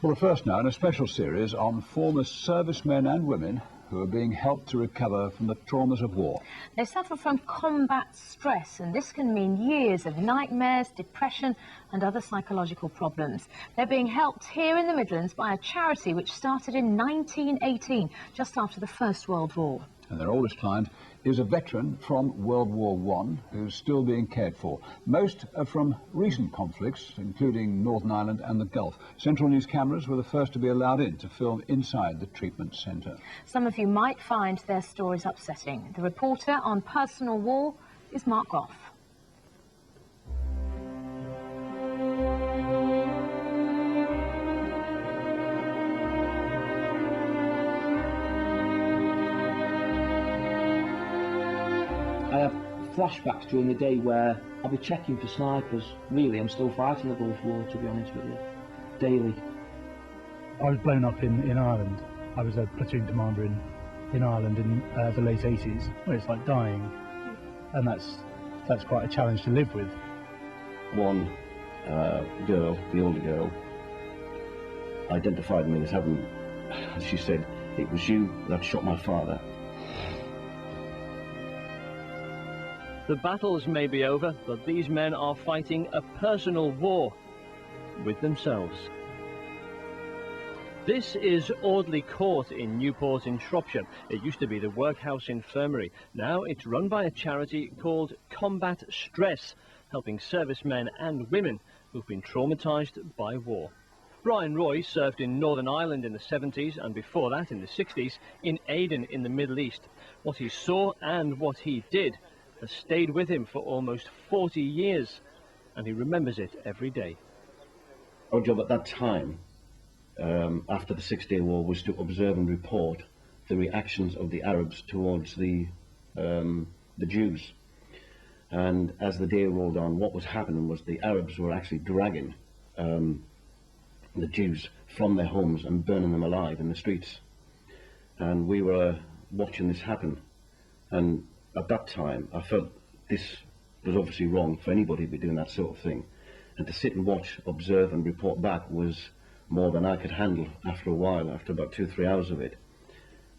Well, the first now in a special series on former servicemen and women who are being helped to recover from the traumas of war. They suffer from combat stress, and this can mean years of nightmares, depression and other psychological problems. They're being helped here in the Midlands by a charity which started in 1918, just after the First World War. And their oldest client is a veteran from World War I who's still being cared for. Most are from recent conflicts, including Northern Ireland and the Gulf. Central News cameras were the first to be allowed in to film inside the treatment centre. Some of you might find their stories upsetting. The reporter on Personal War is Mark Goff. I have flashbacks during the day where I'll be checking for snipers. Really, I'm still fighting the Gulf War, to be honest with you, daily. I was blown up in Ireland. I was a platoon commander in Ireland in the late 80s. Well, it's like dying, and that's quite a challenge to live with. One girl, the older girl, identified me as having, she said, "It was you that shot my father." The battles may be over, but these men are fighting a personal war with themselves. This is Audley Court in Newport in Shropshire. It used to be the Workhouse Infirmary. Now it's run by a charity called Combat Stress, helping servicemen and women who've been traumatised by war. Brian Roy served in Northern Ireland in the 70s and before that in the 60s in Aden in the Middle East. What he saw and what he did has stayed with him for almost 40 years, and he remembers it every day. Our job at that time, after the Six-Day War, was to observe and report the reactions of the Arabs towards the Jews. And as the day rolled on, what was happening was the Arabs were actually dragging the Jews from their homes and burning them alive in the streets. And we were watching this happen. And at that time, I felt this was obviously wrong for anybody to be doing that sort of thing. And to sit and watch, observe and report back was more than I could handle after a while, after about 2 or 3 hours of it.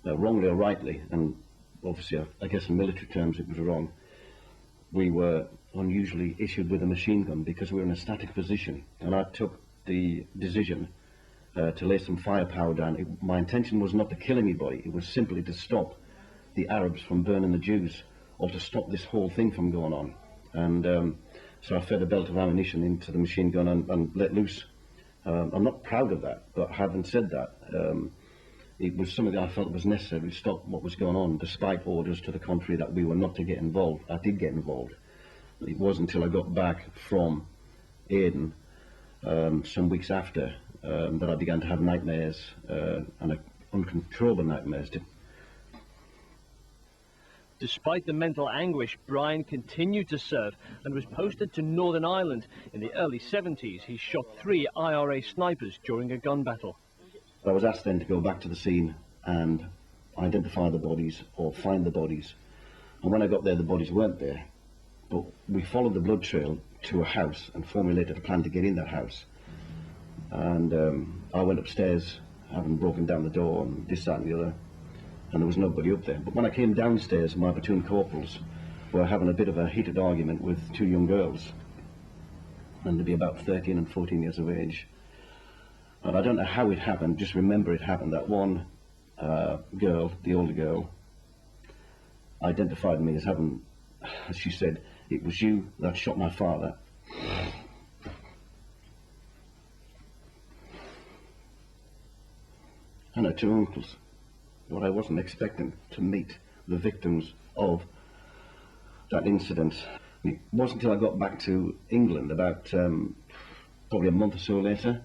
Wrongly or rightly, and obviously I guess in military terms it was wrong, we were unusually issued with a machine gun because we were in a static position. And I took the decision to lay some firepower down. My intention was not to kill anybody, it was simply to stop the Arabs from burning the Jews, or to stop this whole thing from going on. And so I fed a belt of ammunition into the machine gun and let loose. I'm not proud of that, but having said that, it was something that I felt was necessary to stop what was going on, despite orders to the contrary that we were not to get involved. I did get involved. It wasn't until I got back from Aden, some weeks after, that I began to have nightmares, and uncontrollable nightmares. Despite the mental anguish, Brian continued to serve and was posted to Northern Ireland. In the early 70s, he shot 3 IRA snipers during a gun battle. I was asked then to go back to the scene and identify the bodies or find the bodies. And when I got there, the bodies weren't there. But we followed the blood trail to a house and formulated a plan to get in that house. And I went upstairs, having broken down the door and this, that and the other. And there was nobody up there. But when I came downstairs, my platoon corporals were having a bit of a heated argument with 2 young girls. And they'd be about 13 and 14 years of age. And I don't know how it happened, just remember it happened. That one girl, the older girl, identified me as having, as she said, "It was you that shot my father." And her 2 uncles. What I wasn't expecting to meet the victims of that incident. It wasn't until I got back to England about probably a month or so later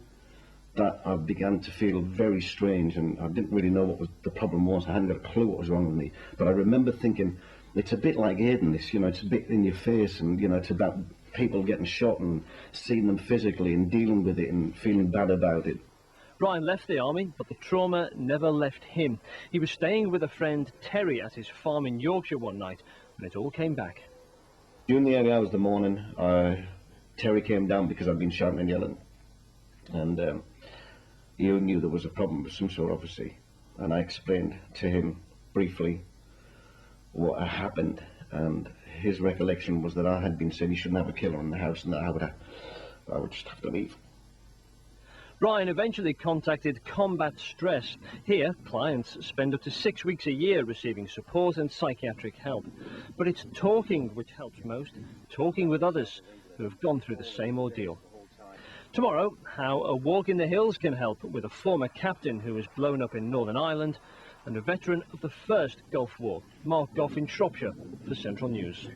that I began to feel very strange, and I didn't really know what the problem was. I hadn't got a clue what was wrong with me. But I remember thinking, it's a bit like Aden, this, you know, it's a bit in your face, and, you know, it's about people getting shot and seeing them physically and dealing with it and feeling bad about it. Brian left the army, but the trauma never left him. He was staying with a friend, Terry, at his farm in Yorkshire one night, and it all came back. During the early hours of the morning, Terry came down because I'd been shouting and yelling. And he knew there was a problem of some sort, obviously, and I explained to him briefly what had happened, and his recollection was that I had been said he shouldn't have a killer in the house and that I would just have to leave. Ryan eventually contacted Combat Stress. Here, clients spend up to 6 weeks a year receiving support and psychiatric help. But it's talking which helps most, talking with others who have gone through the same ordeal. Tomorrow, how a walk in the hills can help with a former captain who was blown up in Northern Ireland and a veteran of the First Gulf War. Mark Goff in Shropshire for Central News.